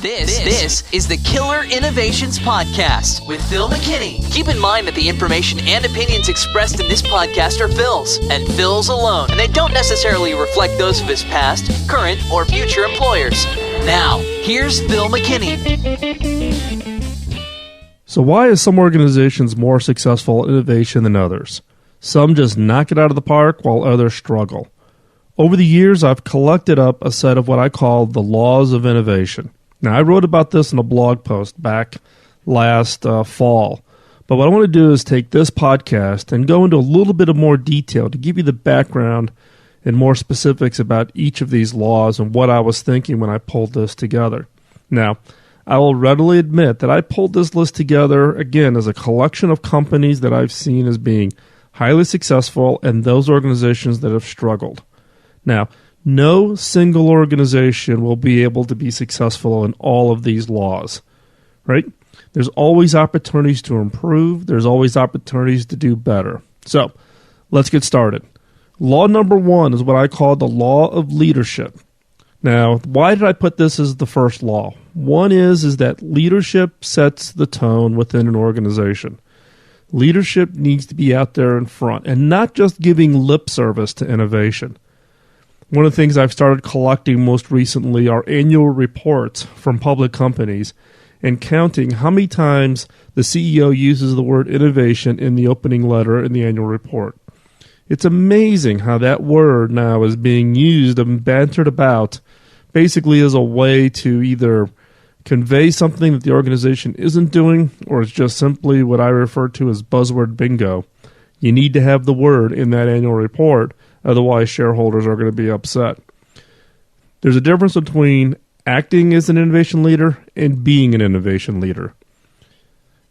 This is the Killer Innovations Podcast with Phil McKinney. Keep in mind that the information and opinions expressed in this podcast are Phil's, and Phil's alone, and they don't necessarily reflect those of his past, current, or future employers. Now, here's Phil McKinney. So why is some organizations more successful at innovation than others? Some just knock it out of the park while others struggle. Over the years, I've collected up a set of what I call the laws of innovation. Now, I wrote about this in a blog post back last fall, but what I want to do is take this podcast and go into a little bit of more detail to give you the background and more specifics about each of these laws and what I was thinking when I pulled this together. Now, I will readily admit that I pulled this list together, again, as a collection of companies that I've seen as being highly successful and those organizations that have struggled. Now, no single organization will be able to be successful in all of these laws, right? There's always opportunities to improve. There's always opportunities to do better. So, let's get started. Law number one is what I call the law of leadership. Now, why did I put this as the first law? One is that leadership sets the tone within an organization. Leadership needs to be out there in front and not just giving lip service to innovation. One of the things I've started collecting most recently are annual reports from public companies and counting how many times the CEO uses the word innovation in the opening letter in the annual report. It's amazing how that word now is being used and bantered about basically as a way to either convey something that the organization isn't doing, or it's just simply what I refer to as buzzword bingo. You need to have the word in that annual report, otherwise shareholders are going to be upset. There's a difference between acting as an innovation leader and being an innovation leader.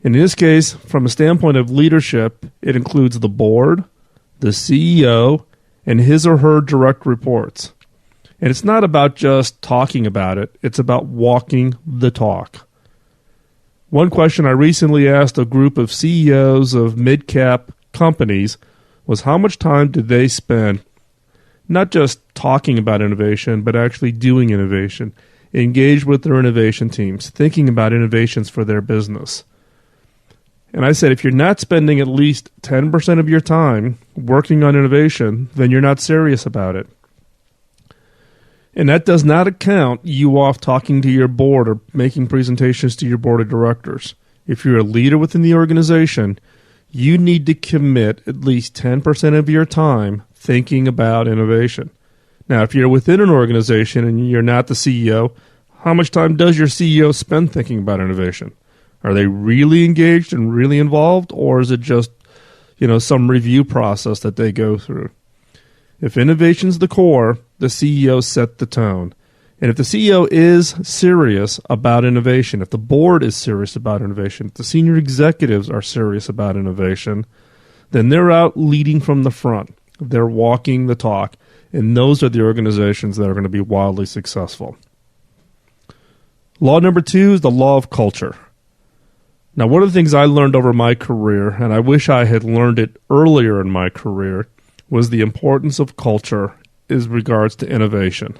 In this case, from a standpoint of leadership, it includes the board, the CEO, and his or her direct reports. And it's not about just talking about it, it's about walking the talk. One question I recently asked a group of CEOs of mid-cap companies was how much time did they spend not just talking about innovation, but actually doing innovation, engaged with their innovation teams, thinking about innovations for their business. And I said, if you're not spending at least 10% of your time working on innovation, then you're not serious about it. And that does not account you off talking to your board or making presentations to your board of directors. If you're a leader within the organization, you need to commit at least 10% of your time thinking about innovation. Now, if you're within an organization and you're not the CEO, how much time does your CEO spend thinking about innovation? Are they really engaged and really involved, or is it just, some review process that they go through? If innovation's the core, the CEO set the tone. And if the CEO is serious about innovation, if the board is serious about innovation, if the senior executives are serious about innovation, then they're out leading from the front. They're walking the talk. And those are the organizations that are going to be wildly successful. Law number two is the law of culture. Now, one of the things I learned over my career, and I wish I had learned it earlier in my career, was the importance of culture as regards to innovation.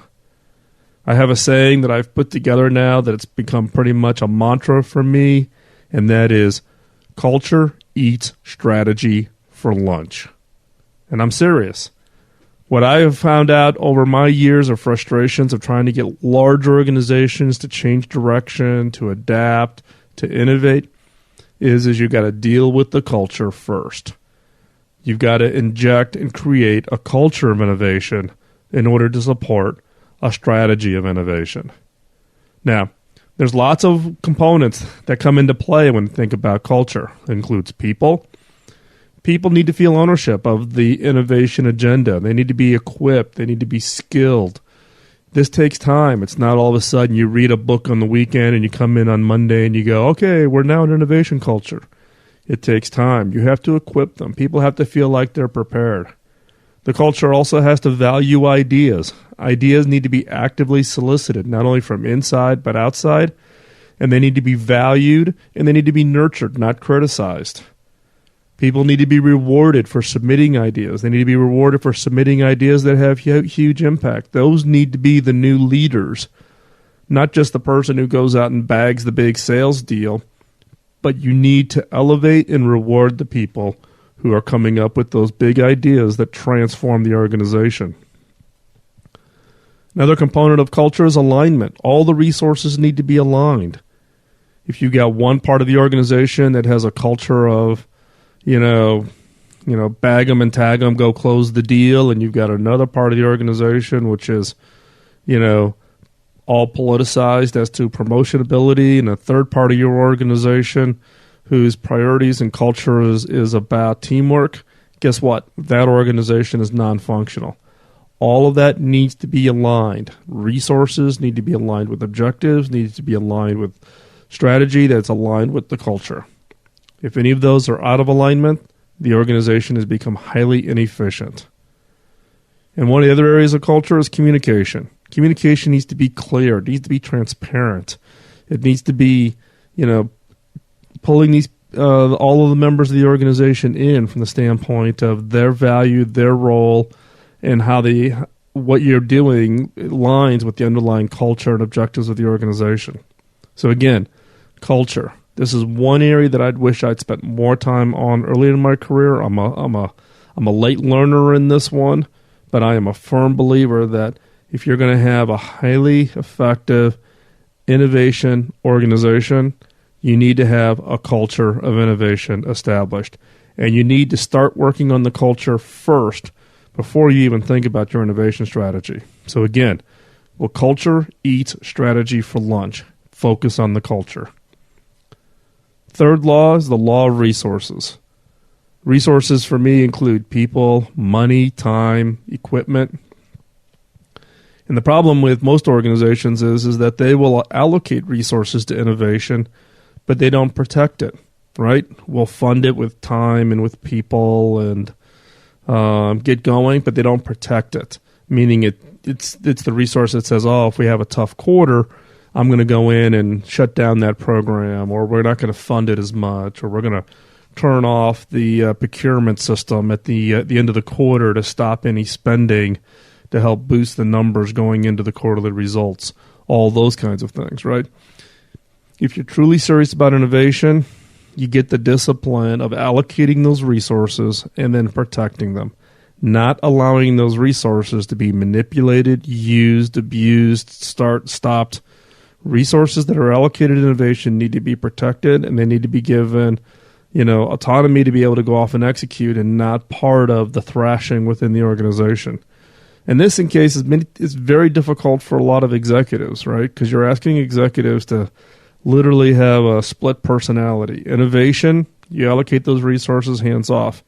I have a saying that I've put together now that it's become pretty much a mantra for me, and that is, culture eats strategy for lunch. And I'm serious. What I have found out over my years of frustrations of trying to get large organizations to change direction, to adapt, to innovate, is you got to deal with the culture first. You've got to inject and create a culture of innovation in order to support a strategy of innovation. Now, there's lots of components that come into play when you think about culture. It includes people. People need to feel ownership of the innovation agenda. They need to be equipped. They need to be skilled. This takes time. It's not all of a sudden you read a book on the weekend and you come in on Monday and you go, okay, we're now an innovation culture. It takes time. You have to equip them. People have to feel like they're prepared. The culture also has to value ideas. Ideas need to be actively solicited, not only from inside but outside, and they need to be valued and they need to be nurtured, not criticized. People need to be rewarded for submitting ideas. They need to be rewarded for submitting ideas that have huge impact. Those need to be the new leaders not just the person who goes out and bags the big sales deal, but you need to elevate and reward the people who are coming up with those big ideas that transform the organization. Another component of culture is alignment. All the resources need to be aligned. If you got one part of the organization that has a culture of, bag them and tag them, go close the deal, and you've got another part of the organization which is, all politicized as to promotionability, and a third part of your organization whose priorities and culture is about teamwork, guess what? That organization is non-functional. All of that needs to be aligned. Resources need to be aligned with objectives, needs to be aligned with strategy that's aligned with the culture. If any of those are out of alignment, the organization has become highly inefficient. And one of the other areas of culture is communication. Communication needs to be clear. It needs to be transparent. It needs to be, pulling these all of the members of the organization in from the standpoint of their value, their role, and how what you're doing aligns with the underlying culture and objectives of the organization. So again, culture. This is one area that I'd wish I'd spent more time on earlier in my career. I'm a late learner in this one, but I am a firm believer that if you're going to have a highly effective innovation organization, you need to have a culture of innovation established. And you need to start working on the culture first before you even think about your innovation strategy. So again, will culture eat strategy for lunch? Focus on the culture. Third law is the law of resources. Resources for me include people, money, time, equipment. And the problem with most organizations is that they will allocate resources to innovation, but they don't protect it, right? We'll fund it with time and with people and get going, but they don't protect it, meaning it's the resource that says, if we have a tough quarter, I'm going to go in and shut down that program, or we're not going to fund it as much, or we're going to turn off the procurement system at the end of the quarter to stop any spending to help boost the numbers going into the quarterly results, all those kinds of things, right? If you're truly serious about innovation, you get the discipline of allocating those resources and then protecting them, not allowing those resources to be manipulated, used, abused, stopped. Resources that are allocated to innovation need to be protected, and they need to be given, autonomy to be able to go off and execute, and not part of the thrashing within the organization. And this, in case, is very difficult for a lot of executives, right? Because you're asking executives to literally have a split personality. Innovation, you allocate those resources hands off.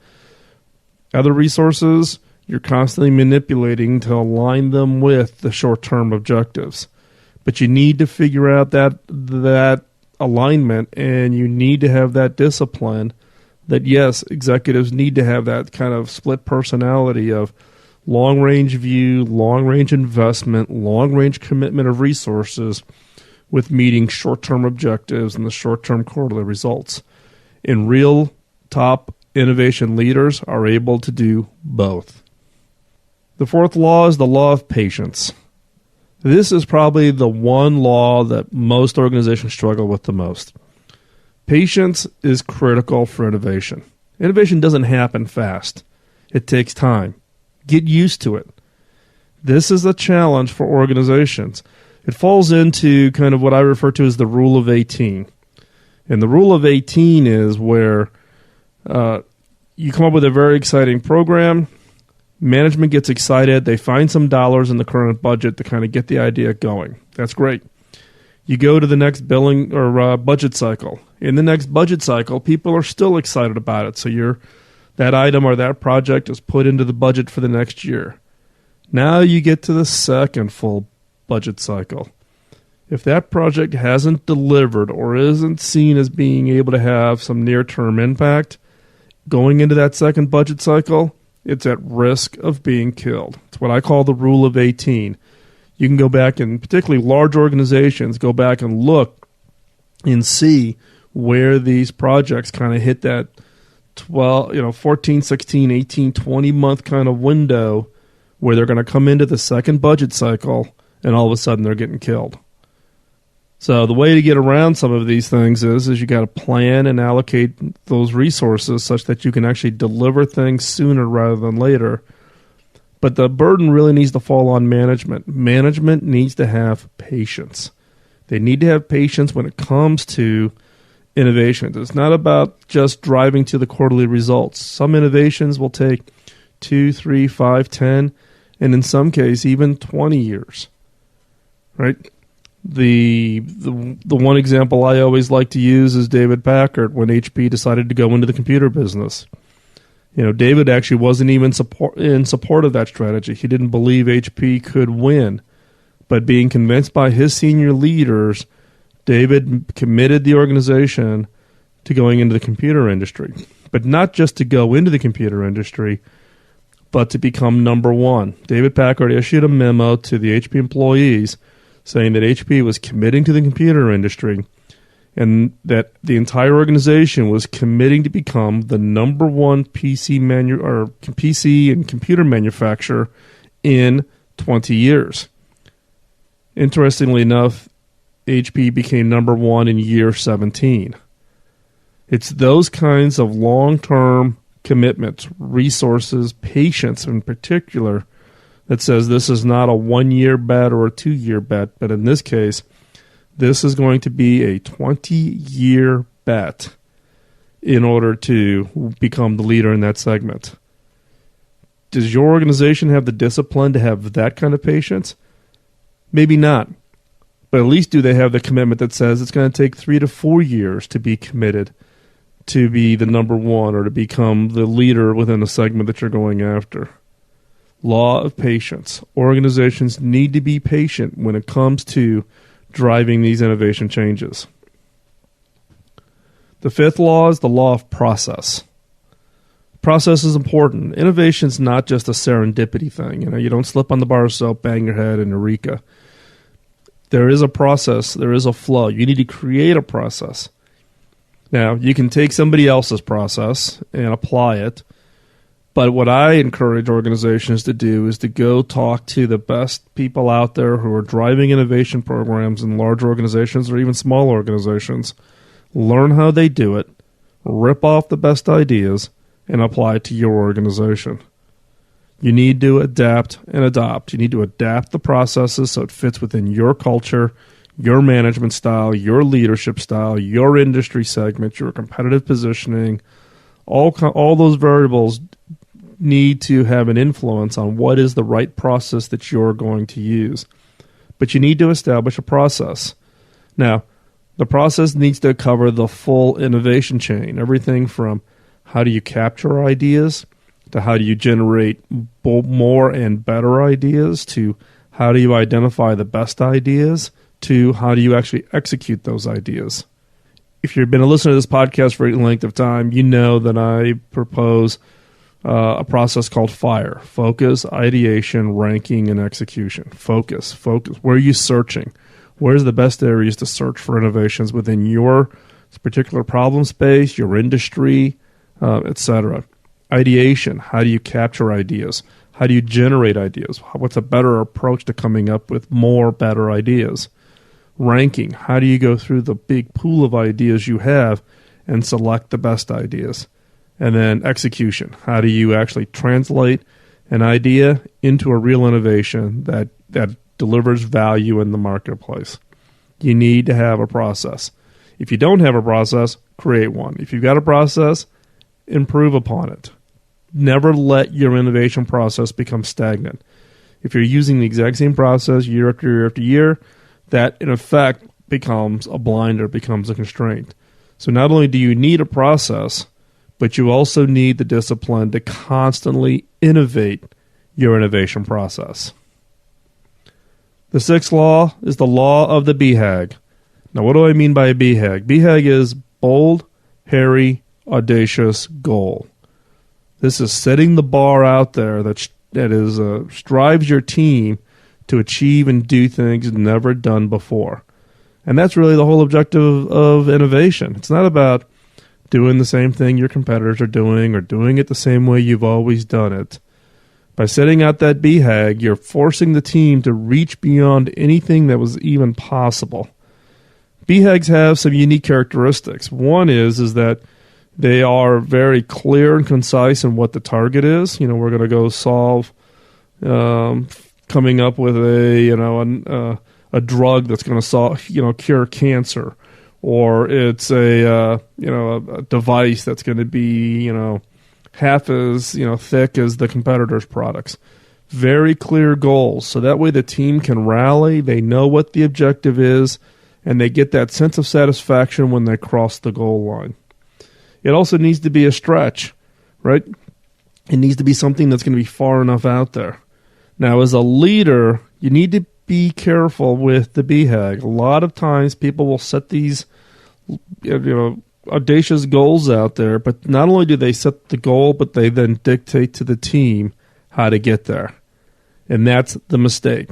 Other resources, you're constantly manipulating to align them with the short-term objectives. But you need to figure out that alignment, and you need to have that discipline that, yes, executives need to have that kind of split personality of long-range view, long-range investment, long-range commitment of resources with meeting short-term objectives and the short-term quarterly results. And real top innovation leaders are able to do both. The fourth law is the law of patience. This is probably the one law that most organizations struggle with the most. Patience is critical for innovation. Innovation doesn't happen fast. It takes time. Get used to it. This is a challenge for organizations. It falls into kind of what I refer to as the rule of 18. And the rule of 18 is where you come up with a very exciting program, management gets excited, they find some dollars in the current budget to kind of get the idea going. That's great. You go to the next billing or budget cycle. In the next budget cycle, people are still excited about it. So that item or that project is put into the budget for the next year. Now you get to the second full budget cycle. If that project hasn't delivered or isn't seen as being able to have some near-term impact, going into that second budget cycle, it's at risk of being killed. It's what I call the rule of 18. You can go back, and particularly large organizations, go back and look and see where these projects kind of hit that 14, 16, 18, 20-month kind of window where they're going to come into the second budget cycle and all of a sudden they're getting killed. So the way to get around some of these things is you got to plan and allocate those resources such that you can actually deliver things sooner rather than later. But the burden really needs to fall on management. Management needs to have patience. They need to have patience when it comes to innovations. It's not about just driving to the quarterly results. Some innovations will take 2, 3, 5, 10, and in some cases even 20 years. Right? The one example I always like to use is David Packard when HP decided to go into the computer business. David actually wasn't even in support of that strategy. He didn't believe HP could win. But being convinced by his senior leaders, David committed the organization to going into the computer industry. But not just to go into the computer industry, but to become number one. David Packard issued a memo to the HP employees saying that HP was committing to the computer industry and that the entire organization was committing to become the number one PC and computer manufacturer in 20 years. Interestingly enough, HP became number one in year 17. It's those kinds of long-term commitments, resources, patience in particular, that says this is not a 1-year bet or a 2-year bet, but in this case, this is going to be a 20-year bet in order to become the leader in that segment. Does your organization have the discipline to have that kind of patience? Maybe not. But at least do they have the commitment that says it's going to take 3 to 4 years to be committed to be the number one or to become the leader within the segment that you're going after. Law of patience. Organizations need to be patient when it comes to driving these innovation changes. The fifth law is the law of process. Process is important. Innovation is not just a serendipity thing. You don't slip on the bar of soap, bang your head, and eureka. There is a process. There is a flow. You need to create a process. Now, you can take somebody else's process and apply it, but what I encourage organizations to do is to go talk to the best people out there who are driving innovation programs in large organizations or even small organizations. Learn how they do it, rip off the best ideas, and apply it to your organization. You need to adapt and adopt. You need to adapt the processes so it fits within your culture, your management style, your leadership style, your industry segment, your competitive positioning. All those variables need to have an influence on what is the right process that you're going to use. But you need to establish a process. Now, the process needs to cover the full innovation chain, everything from how do you capture ideas to how do you generate more and better ideas to how do you identify the best ideas to how do you actually execute those ideas. If you've been a listener to this podcast for any length of time, you know that I propose a process called FIRE. Focus, ideation, ranking, and execution. Focus. Where are you searching? Where's the best areas to search for innovations within your particular problem space, your industry, etc.? Ideation. How do you capture ideas? How do you generate ideas? What's a better approach to coming up with more better ideas? Ranking. How do you go through the big pool of ideas you have and select the best ideas? And then execution. How do you actually translate an idea into a real innovation that delivers value in the marketplace? You need to have a process. If you don't have a process, create one. If you've got a process, improve upon it. Never let your innovation process become stagnant. If you're using the exact same process year after year after year, that in effect becomes a blinder, becomes a constraint. So not only do you need a process, but you also need the discipline to constantly innovate your innovation process. The sixth law is the law of the BHAG. Now, what do I mean by a BHAG? BHAG is bold, hairy, audacious goal. This is setting the bar out there that strives your team to achieve and do things never done before. And that's really the whole objective of innovation. It's not about doing the same thing your competitors are doing or doing it the same way you've always done it. By setting out that BHAG, you're forcing the team to reach beyond anything that was even possible. BHAGs have some unique characteristics. One is that they are very clear and concise in what the target is. We're going to go solve coming up with a drug that's going to solve, cure cancer, or it's a device that's going to be, half as, thick as the competitor's products. Very clear goals. So that way the team can rally, they know what the objective is, and they get that sense of satisfaction when they cross the goal line. It also needs to be a stretch, right? It needs to be something that's going to be far enough out there. Now, as a leader, you need to be careful with the BHAG. A lot of times people will set these audacious goals out there, but not only do they set the goal, but they then dictate to the team how to get there. And that's the mistake.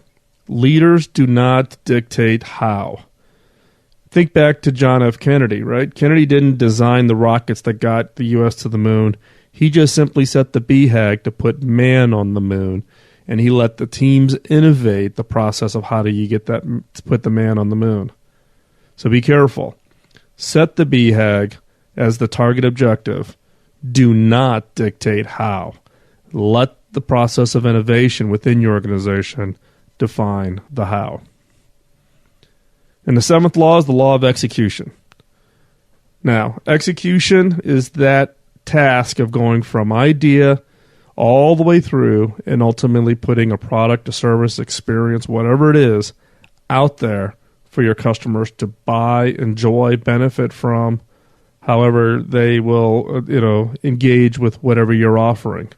Leaders do not dictate how. Think back to John F. Kennedy, right? Kennedy didn't design the rockets that got the U.S. to the moon. He just simply set the BHAG to put man on the moon, and he let the teams innovate the process of how do you get that to put the man on the moon. So be careful. Set the BHAG as the target objective. Do not dictate how. Let the process of innovation within your organization define the how. And the seventh law is the law of execution. Now, execution is that task of going from idea all the way through and ultimately putting a product, a service, experience, whatever it is, out there for your customers to buy, enjoy, benefit from, however they will, engage with whatever you're offering.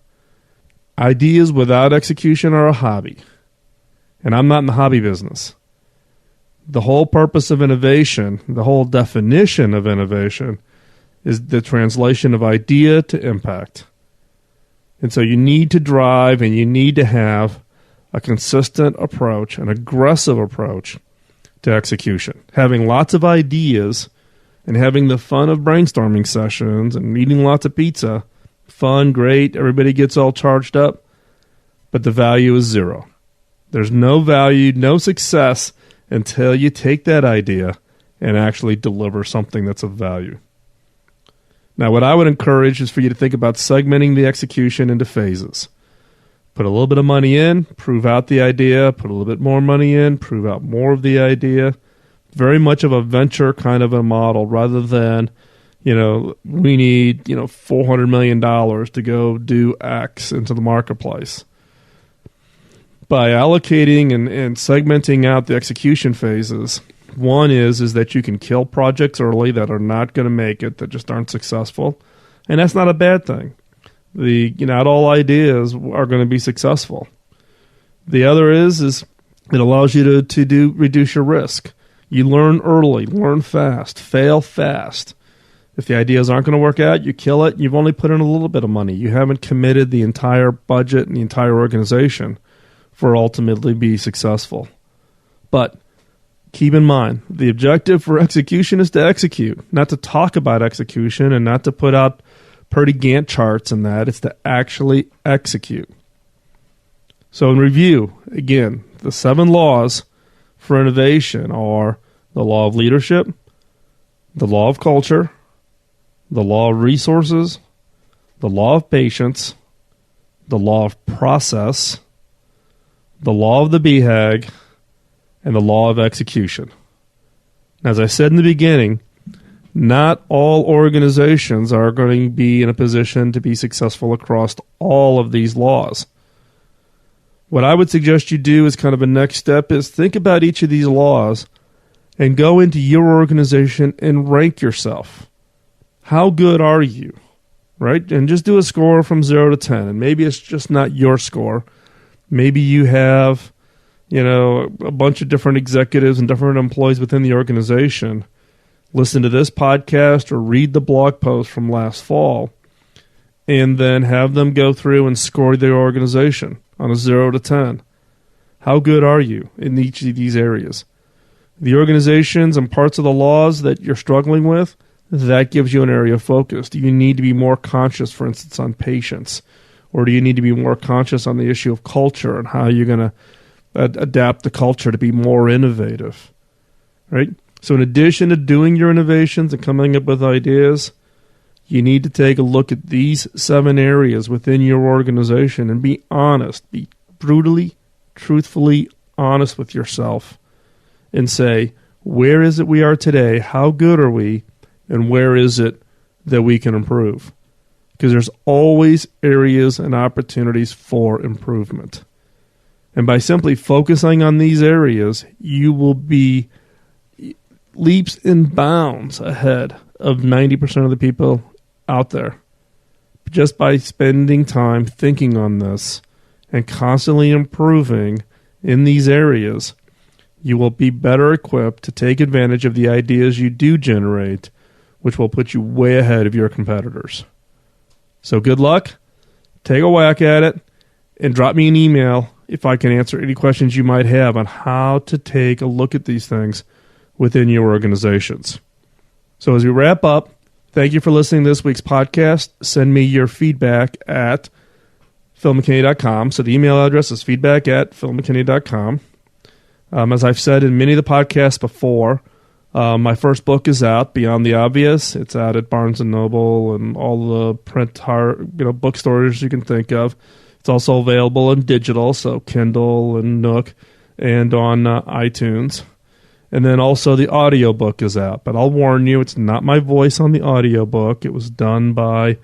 Ideas without execution are a hobby. And I'm not in the hobby business. The whole purpose of innovation, the whole definition of innovation, is the translation of idea to impact. And so you need to drive and you need to have a consistent approach, an aggressive approach to execution. Having lots of ideas and having the fun of brainstorming sessions and eating lots of pizza, fun, great, everybody gets all charged up, but the value is zero. There's no value, no success until you take that idea and actually deliver something that's of value. Now, what I would encourage is for you to think about segmenting the execution into phases. Put a little bit of money in, prove out the idea, put a little bit more money in, prove out more of the idea. Very much of a venture kind of a model rather than, we need, $400 million to go do X into the marketplace. By allocating and segmenting out the execution phases, one is that you can kill projects early that are not going to make it, that just aren't successful. And that's not a bad thing. Not all ideas are going to be successful. The other is it allows you to reduce your risk. You learn early, learn fast, fail fast. If the ideas aren't going to work out, you kill it. You've only put in a little bit of money. You haven't committed the entire budget and the entire organization for ultimately be successful. But keep in mind, the objective for execution is to execute, not to talk about execution and not to put out pretty Gantt charts and that. It's to actually execute. So in review, again, the 7 laws for innovation are the law of leadership, the law of culture, the law of resources, the law of patience, the law of process, the law of the BHAG, and the law of execution. As I said in the beginning, not all organizations are going to be in a position to be successful across all of these laws. What I would suggest you do as kind of a next step is think about each of these laws and go into your organization and rank yourself. How good are you? Right? And just do a score from 0 to 10. And maybe it's just not your score. Maybe you have, a bunch of different executives and different employees within the organization listen to this podcast or read the blog post from last fall and then have them go through and score their organization on a 0 to 10. How good are you in each of these areas? The organizations and parts of the laws that you're struggling with, that gives you an area of focus. Do you need to be more conscious, for instance, on patience? Or do you need to be more conscious on the issue of culture and how you're going to adapt the culture to be more innovative? Right? So in addition to doing your innovations and coming up with ideas, you need to take a look at these 7 areas within your organization and be honest. Be brutally, truthfully honest with yourself and say, where is it we are today? How good are we? And where is it that we can improve? Because there's always areas and opportunities for improvement. And by simply focusing on these areas, you will be leaps and bounds ahead of 90% of the people out there. Just by spending time thinking on this and constantly improving in these areas, you will be better equipped to take advantage of the ideas you do generate, which will put you way ahead of your competitors. So good luck, take a whack at it, and drop me an email if I can answer any questions you might have on how to take a look at these things within your organizations. So as we wrap up, thank you for listening to this week's podcast. Send me your feedback at philmckinney.com. So the email address is feedback@philmckinney.com. As I've said in many of the podcasts before, my first book is out, Beyond the Obvious. It's out at Barnes & Noble and all the print bookstores you can think of. It's also available in digital, so Kindle and Nook, and on iTunes. And then also the audiobook is out. But I'll warn you, it's not my voice on the audiobook. It was done by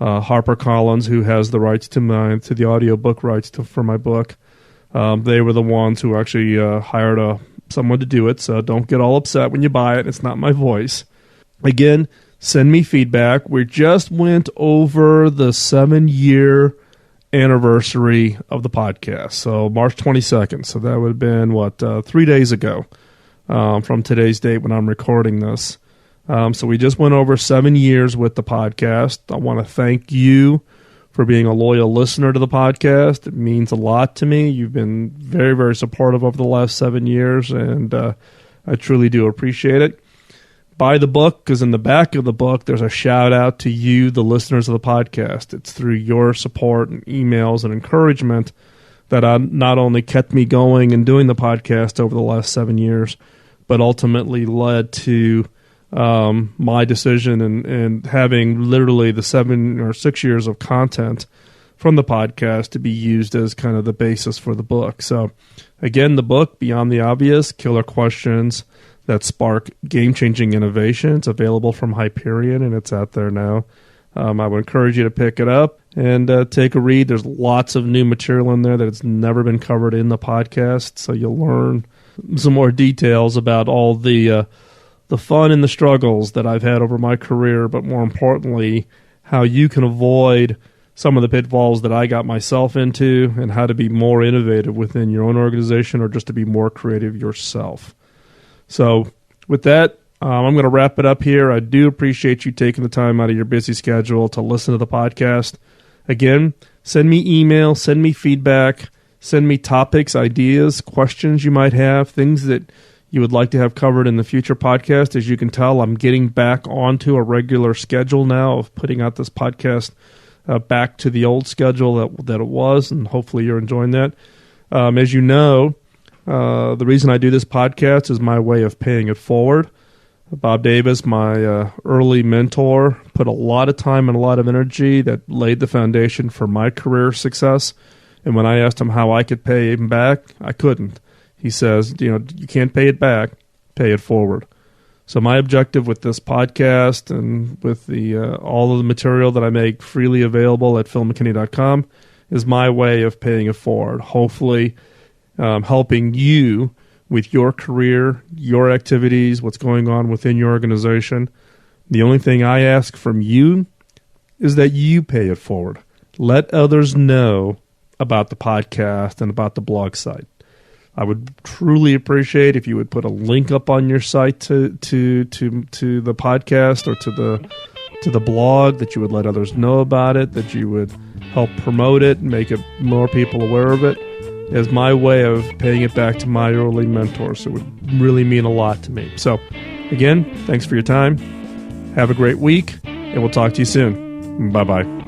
HarperCollins, who has the rights to the audiobook rights for my book. They were the ones who actually hired someone to do it, so don't get all upset when you buy it. It's not my voice. Again, send me feedback. We just went over the 7-year anniversary of the podcast, so March 22nd. So that would have been, 3 days ago from today's date when I'm recording this. So we just went over 7 years with the podcast. I want to thank you for being a loyal listener to the podcast. It means a lot to me. You've been very, very supportive over the last 7 years, and I truly do appreciate it. Buy the book, because in the back of the book, there's a shout-out to you, the listeners of the podcast. It's through your support and emails and encouragement that not only kept me going and doing the podcast over the last 7 years, but ultimately led to my decision and having literally the 7 or 6 years of content from the podcast to be used as kind of the basis for the book. So again, the book, Beyond the Obvious, Killer Questions That Spark Game-Changing Innovation. It's available from Hyperion, and it's out there now. I would encourage you to pick it up and take a read. There's lots of new material in there that has never been covered in the podcast, so you'll learn some more details about all the fun and the struggles that I've had over my career, but more importantly, how you can avoid some of the pitfalls that I got myself into and how to be more innovative within your own organization or just to be more creative yourself. So with that, I'm going to wrap it up here. I do appreciate you taking the time out of your busy schedule to listen to the podcast. Again, send me email, send me feedback, send me topics, ideas, questions you might have, things that you would like to have covered in the future podcast. As you can tell, I'm getting back onto a regular schedule now of putting out this podcast back to the old schedule that it was, and hopefully you're enjoying that. As you know, the reason I do this podcast is my way of paying it forward. Bob Davis, my early mentor, put a lot of time and a lot of energy that laid the foundation for my career success. And when I asked him how I could pay him back, I couldn't. He says, you can't pay it back, pay it forward. So my objective with this podcast and with the all of the material that I make freely available at philmckinney.com is my way of paying it forward. Hopefully helping you with your career, your activities, what's going on within your organization. The only thing I ask from you is that you pay it forward. Let others know about the podcast and about the blog site. I would truly appreciate if you would put a link up on your site to the podcast or to the blog, that you would let others know about it, that you would help promote it, make it more people aware of it. As my way of paying it back to my early mentors. It would really mean a lot to me. So, again, thanks for your time. Have a great week, and we'll talk to you soon. Bye-bye.